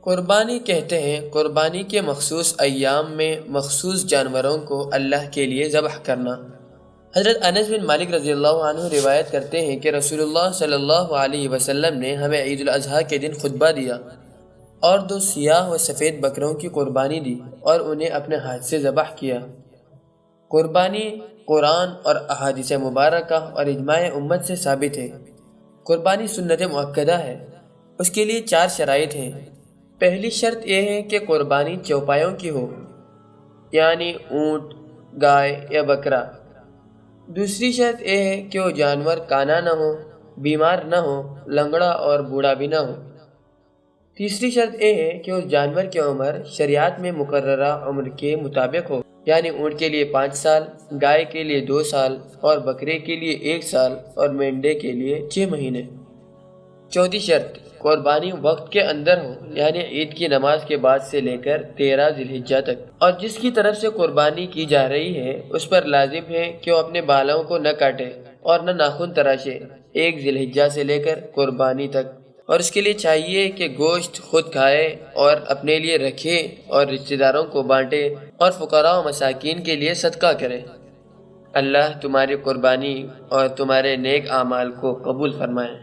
قربانی کہتے ہیں قربانی کے مخصوص ایام میں مخصوص جانوروں کو اللہ کے لیے ذبح کرنا۔ حضرت انس بن مالک رضی اللہ عنہ روایت کرتے ہیں کہ رسول اللہ صلی اللہ علیہ وسلم نے ہمیں عید الاضحیٰ کے دن خطبہ دیا اور 2 سیاہ و سفید بکروں کی قربانی دی اور انہیں اپنے ہاتھ سے ذبح کیا۔ قربانی قرآن اور احادیث مبارکہ اور اجماع امت سے ثابت ہے۔ قربانی سنت مؤکدہ ہے۔ اس کے لیے 4 شرائط ہیں۔ پہلی شرط یہ ہے کہ قربانی چوپایوں کی ہو، یعنی اونٹ، گائے یا بکرا۔ دوسری شرط یہ ہے کہ وہ جانور کانا نہ ہو، بیمار نہ ہو، لنگڑا اور بوڑھا بھی نہ ہو۔ تیسری شرط یہ ہے کہ اس جانور کی عمر شریعت میں مقررہ عمر کے مطابق ہو، یعنی اونٹ کے لیے 5 سال، گائے کے لیے 2 سال اور بکرے کے لیے 1 سال اور مینڈے کے لیے 6 مہینے۔ چوتھی شرط قربانی وقت کے اندر ہو، یعنی عید کی نماز کے بعد سے لے کر 13 ذی الحجہ تک، اور جس کی طرف سے قربانی کی جا رہی ہے اس پر لازم ہے کہ وہ اپنے بالوں کو نہ کاٹے اور نہ ناخن تراشے 1 ذی الحجہ سے لے کر قربانی تک، اور اس کے لیے چاہیے کہ گوشت خود کھائے اور اپنے لیے رکھے اور رشتہ داروں کو بانٹے اور فقراء و مساکین کے لیے صدقہ کرے۔ اللہ تمہاری قربانی اور تمہارے نیک اعمال کو قبول فرمائے۔